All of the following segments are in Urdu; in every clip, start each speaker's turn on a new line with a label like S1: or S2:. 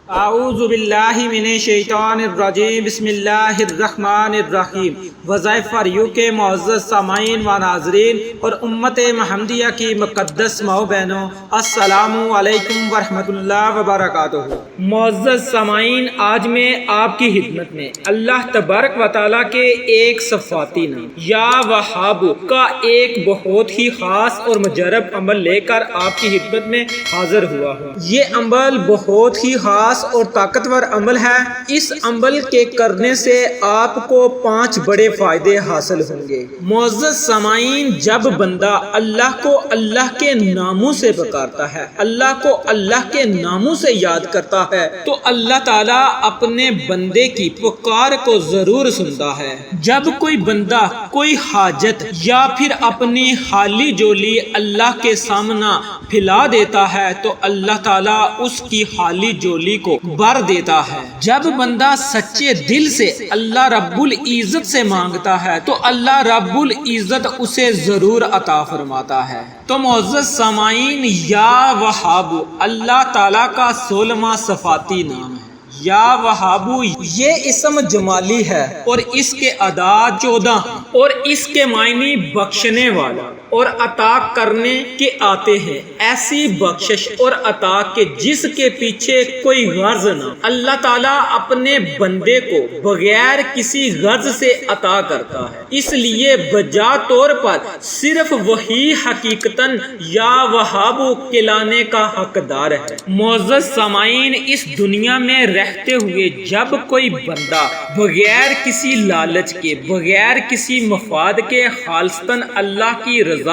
S1: اعوذ باللہ من الشیطان الرجیم بسم اللہ الرحمن الرحیم۔ وظائف فار یو کے معزز سامعین و ناظرین اور امت محمدیہ کی مقدس ماؤ بہنوں، السلام علیکم ورحمۃ اللہ وبرکاتہ۔ معزز سامعین، آج میں آپ کی خدمت میں اللہ تبارک و تعالیٰ کے ایک صفاتی نام یا وہاب کا ایک بہت ہی خاص اور مجرب عمل لے کر آپ کی خدمت میں حاضر ہوا ہوں۔ یہ عمل بہت ہی خاص اور طاقتور عمل ہے۔ اس عمل کے کرنے سے آپ کو 5 بڑے فائدے حاصل ہوں گے۔ معزز سامعین، جب بندہ اللہ کو اللہ کے ناموں سے پکارتا ہے، اللہ کو اللہ کے ناموں سے یاد کرتا ہے، تو اللہ تعالیٰ اپنے بندے کی پکار کو ضرور سنتا ہے۔ جب کوئی بندہ کوئی حاجت یا پھر اپنی حالی جولی اللہ کے سامنے پھیلا دیتا ہے تو اللہ تعالیٰ اس کی حالی جولی کو بھر دیتا ہے۔ جب بندہ سچے دل سے اللہ رب العزت سے مانگتا ہے تو اللہ رب العزت اسے ضرور عطا فرماتا ہے۔ تو معزز سامعین، یا وہاب اللہ تعالیٰ کا 16واں صفاتی نام ہے۔ یا وہاب یہ اسم جمالی ہے اور اس کے اعداد 14 اور اس کے معنی بخشنے والا اور عطا کرنے کے آتے ہیں۔ ایسی بخشش اور عطا کے جس کے پیچھے کوئی غرض نہ۔ اللہ تعالیٰ اپنے بندے کو بغیر کسی غرض سے عطا کرتا ہے، اس لیے بجا طور پر صرف وہی حقیقتاً یا وہاب کہلانے کا حقدار ہے۔ معزز سامعین، اس دنیا میں رہتے ہوئے جب کوئی بندہ بغیر کسی لالچ کے، بغیر کسی مفاد کے خالصتاً اللہ کی رضا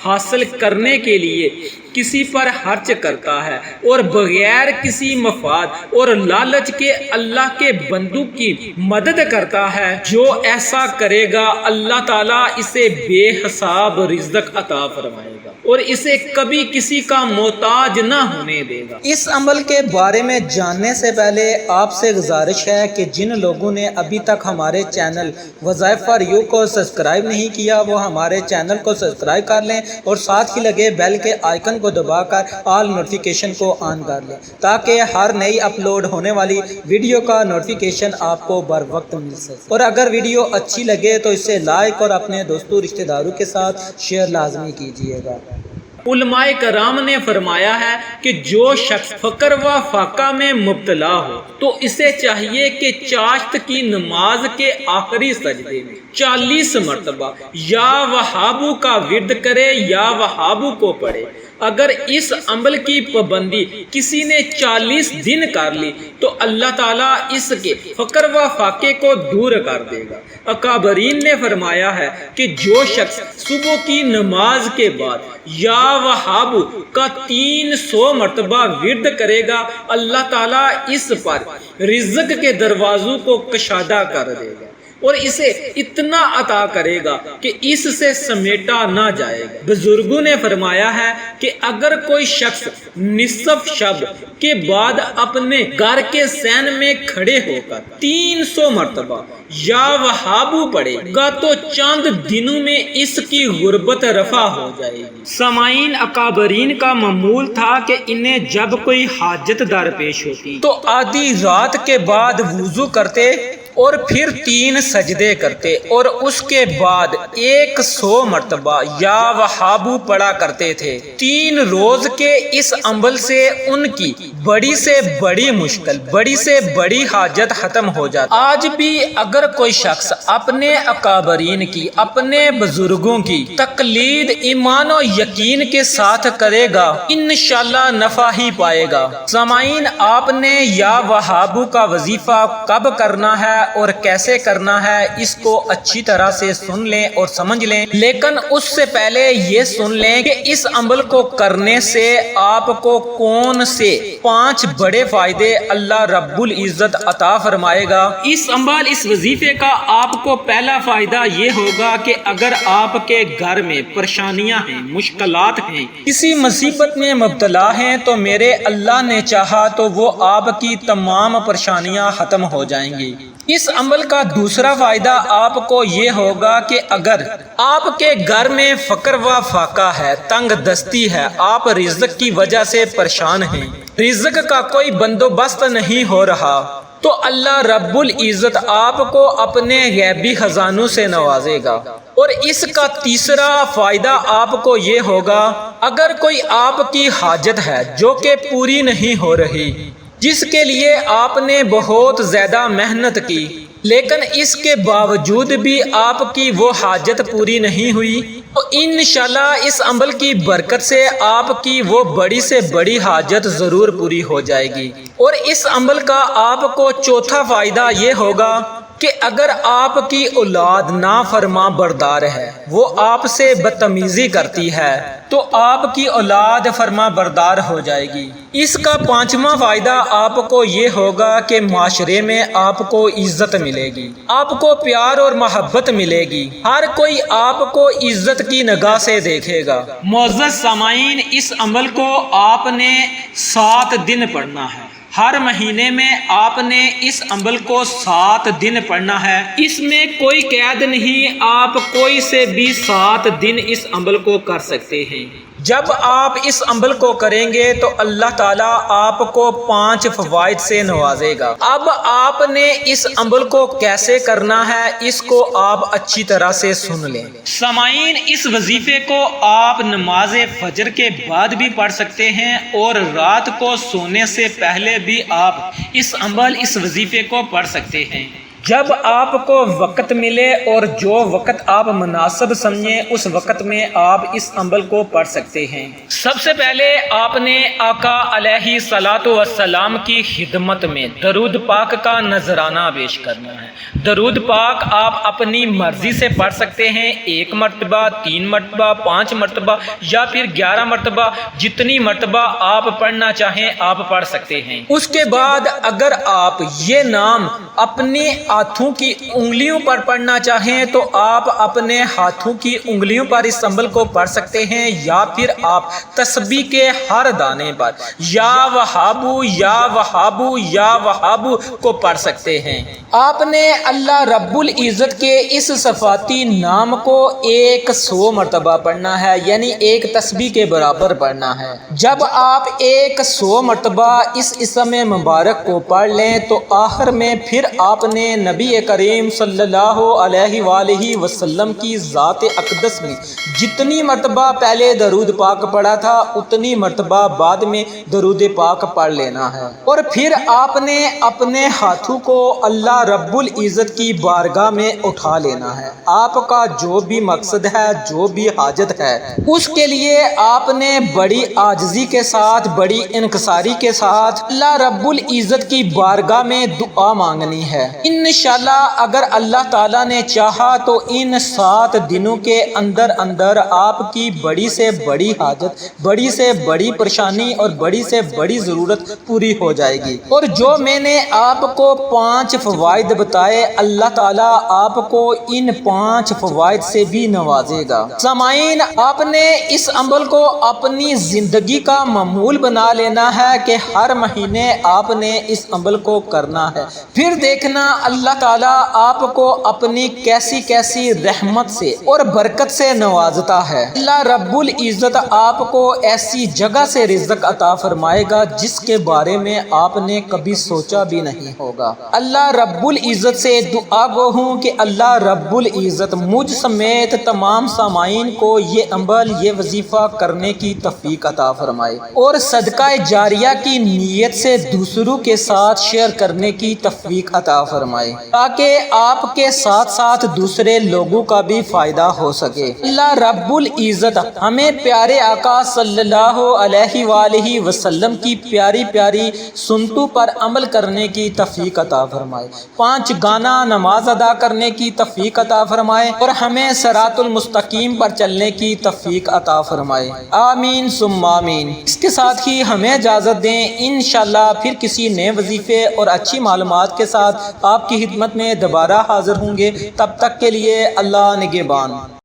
S1: حاصل کرنے کے لیے کسی پر خرچ کرتا ہے اور بغیر کسی مفاد اور لالچ کے اللہ کے بندوں کی مدد کرتا ہے، جو ایسا کرے گا اللہ تعالیٰ اسے بے حساب رزق عطا فرمائے گا اور اسے کبھی کسی کا محتاج نہ ہونے دے گا۔ اس عمل کے بارے میں جاننے سے پہلے آپ سے گزارش ہے کہ جن لوگوں نے ابھی تک ہمارے چینل وظائف فار یو کو سبسکرائب نہیں کیا وہ ہمارے چینل کو سبسکرائب کر لیں اور ساتھ ہی لگے بیل کے آئیکن کو دبا کر آل نوٹیفیکیشن کو آن کر لیں تاکہ ہر نئی اپلوڈ ہونے والی ویڈیو کا نوٹیفیکیشن آپ کو بر وقت مل سکے۔ اور اگر ویڈیو اچھی لگے تو اسے لائک اور اپنے دوستوں رشتہ داروں کے ساتھ شیئر لازمی کیجیے گا۔ علماء کرام نے فرمایا ہے کہ جو شخص فقر و فاقہ میں مبتلا ہو تو اسے چاہیے کہ چاشت کی نماز کے آخری سجدے میں 40 مرتبہ یا وہابو کا ورد کرے یا وہابو کو پڑھے۔ اگر اس عمل کی پابندی کسی نے 40 دن کر لی تو اللہ تعالیٰ اس کے فقر و فاقے کو دور کر دے گا۔ اکابرین نے فرمایا ہے کہ جو شخص صبح کی نماز کے بعد یا وہاب کا 300 مرتبہ ورد کرے گا اللہ تعالیٰ اس پر رزق کے دروازوں کو کشادہ کر دے گا اور اسے اتنا عطا کرے گا کہ اس سے سمیٹا نہ جائے گا۔ بزرگوں نے فرمایا ہے کہ اگر کوئی شخص نصف شب کے بعد اپنے گھر کے سین میں کھڑے ہو کر 300 مرتبہ یا وہابو پڑھے گا تو چند دنوں میں اس کی غربت رفع ہو جائے گی۔ سامعین، اکابرین کا معمول تھا کہ انہیں جب کوئی حاجت درپیش ہوتی تو آدھی رات کے بعد وضو کرتے اور پھر 3 سجدے کرتے اور اس کے بعد 100 مرتبہ یا وہابو پڑھا کرتے تھے۔ 3 روز کے اس عمل سے ان کی بڑی سے بڑی مشکل، بڑی سے بڑی حاجت ختم ہو جاتی۔ آج بھی اگر کوئی شخص اپنے اکابرین کی، اپنے بزرگوں کی تقلید ایمان و یقین کے ساتھ کرے گا انشاءاللہ نفع ہی پائے گا۔ سامعین، آپ نے یا وہابو کا وظیفہ کب کرنا ہے اور کیسے کرنا ہے اس کو اچھی طرح سے سن لیں اور سمجھ لیں، لیکن اس سے پہلے یہ سن لیں کہ اس عمل کو کرنے سے آپ کو کون سے 5 بڑے فائدے اللہ رب العزت عطا فرمائے گا۔ اس عمل، اس وظیفے کا آپ کو پہلا فائدہ یہ ہوگا کہ اگر آپ کے گھر میں پریشانیاں ہیں، مشکلات ہیں، کسی مصیبت میں مبتلا ہیں تو میرے اللہ نے چاہا تو وہ آپ کی تمام پریشانیاں ختم ہو جائیں گی۔ اس عمل کا دوسرا فائدہ آپ کو یہ ہوگا کہ اگر آپ کے گھر میں فقر و فاقہ ہے، تنگ دستی ہے، آپ رزق کی وجہ سے پریشان ہیں، رزق کا کوئی بندوبست نہیں ہو رہا، تو اللہ رب العزت آپ کو اپنے غیبی خزانوں سے نوازے گا۔ اور اس کا تیسرا فائدہ آپ کو یہ ہوگا، اگر کوئی آپ کی حاجت ہے جو کہ پوری نہیں ہو رہی، جس کے لیے آپ نے بہت زیادہ محنت کی، لیکن اس کے باوجود بھی آپ کی وہ حاجت پوری نہیں ہوئی، تو انشاءاللہ اس عمل کی برکت سے آپ کی وہ بڑی سے بڑی حاجت ضرور پوری ہو جائے گی۔ اور اس عمل کا آپ کو چوتھا فائدہ یہ ہوگا کہ اگر آپ کی اولاد نافرما بردار ہے، وہ آپ سے بدتمیزی کرتی ہے، تو آپ کی اولاد فرما بردار ہو جائے گی۔ اس کا پانچواں فائدہ آپ کو یہ ہوگا کہ معاشرے میں آپ کو عزت ملے گی، آپ کو پیار اور محبت ملے گی، ہر کوئی آپ کو عزت کی نگاہ سے دیکھے گا۔ معزز سامعین، اس عمل کو آپ نے 7 دن پڑھنا ہے۔ ہر مہینے میں آپ نے اس عمل کو 7 دن پڑھنا ہے، اس میں کوئی قید نہیں، آپ کوئی سے بھی 7 دن اس عمل کو کر سکتے ہیں۔ جب آپ اس عمل کو کریں گے تو اللہ تعالیٰ آپ کو 5 فوائد سے نوازے گا۔ اب آپ نے اس عمل کو کیسے کرنا ہے، اس کو آپ اچھی طرح سے سن لیں۔ سامعین، اس وظیفے کو آپ نماز فجر کے بعد بھی پڑھ سکتے ہیں، اور رات کو سونے سے پہلے بھی آپ اس وظیفے کو پڑھ سکتے ہیں۔ جب آپ کو وقت ملے اور جو وقت آپ مناسب سمجھیں، اس وقت میں آپ اس عمل کو پڑھ سکتے ہیں۔ سب سے پہلے آپ نے آقا علیہ الصلاۃ والسلام کی خدمت میں درود پاک کا نذرانہ پیش کرنا ہے۔ درود پاک آپ اپنی مرضی سے پڑھ سکتے ہیں، 1 مرتبہ، 3 مرتبہ، 5 مرتبہ یا پھر 11 مرتبہ، جتنی مرتبہ آپ پڑھنا چاہیں آپ پڑھ سکتے ہیں۔ اس کے بعد اگر آپ یہ نام اپنے ہاتھوں کی انگلیوں پر پڑھنا چاہیں تو آپ اپنے ہاتھوں کی انگلیوں پر اس عمل کو پڑھ سکتے ہیں، یا پھر آپ تسبیح کے ہر دانے پر یا وہابو یا وہابو یا وہابو کو پڑھ سکتے ہیں۔ آپ نے اللہ رب العزت کے اس صفاتی نام کو 100 مرتبہ پڑھنا ہے، یعنی 1 تسبیح کے برابر پڑھنا ہے۔ جب آپ 100 مرتبہ اس اسم مبارک کو پڑھ لیں تو آخر میں پھر آپ نے نبی کریم صلی اللہ علیہ وآلہ وسلم کی ذات اقدس میں جتنی مرتبہ پہلے درود پاک پڑھا تھا اتنی مرتبہ بعد میں درود پاک پڑھ لینا ہے، اور پھر آپ نے اپنے ہاتھوں کو اللہ رب العزت کی بارگاہ میں اٹھا لینا ہے۔ آپ کا جو بھی مقصد ہے، جو بھی حاجت ہے، اس کے لیے آپ نے بڑی عاجزی کے ساتھ، بڑی انکساری کے ساتھ اللہ رب العزت کی بارگاہ میں دعا مانگنی ہے۔ انشاءاللہ اگر اللہ تعالیٰ نے چاہا تو ان 7 دنوں کے اندر آپ کی بڑی سے بڑی حاجت، بڑی سے بڑی پریشانی اور بڑی سے بڑی ضرورت پوری ہو جائے گی۔ اور جو میں نے آپ کو 5 فوائد بتائے، اللہ تعالیٰ آپ کو ان 5 فوائد سے بھی نوازے گا۔ سامعین، آپ نے اس عمل کو اپنی زندگی کا معمول بنا لینا ہے کہ ہر مہینے آپ نے اس عمل کو کرنا ہے، پھر دیکھنا اللہ تعالیٰ آپ کو اپنی کیسی کیسی رحمت سے اور برکت سے نوازتا ہے۔ اللہ رب العزت آپ کو ایسی جگہ سے رزق عطا فرمائے گا جس کے بارے میں آپ نے کبھی سوچا بھی نہیں ہوگا۔ اللہ رب العزت سے دعا گو ہوں کہ اللہ رب العزت مجھ سمیت تمام سامعین کو یہ عمل، یہ وظیفہ کرنے کی توفیق عطا فرمائے، اور صدقہ جاریہ کی نیت سے دوسروں کے ساتھ شیئر کرنے کی توفیق عطا فرمائے، تاکہ آپ کے ساتھ ساتھ دوسرے لوگوں کا بھی فائدہ ہو سکے۔ اللہ رب العزت ہمیں پیارے آقا صلی اللہ علیہ وآلہ وسلم کی پیاری پیاری سنتوں پر عمل کرنے کی توفیق عطا فرمائے، 5 گانا نماز ادا کرنے کی توفیق عطا فرمائے، اور ہمیں صراط المستقیم پر چلنے کی توفیق عطا فرمائے۔ آمین ثم آمین۔ اس کے ساتھ ہی ہمیں اجازت دیں، انشاءاللہ پھر کسی نئے وظیفے اور اچھی معلومات کے ساتھ آپ کی خدمت میں دوبارہ حاضر ہوں گے۔ تب تک کے لیے اللہ نگہبان۔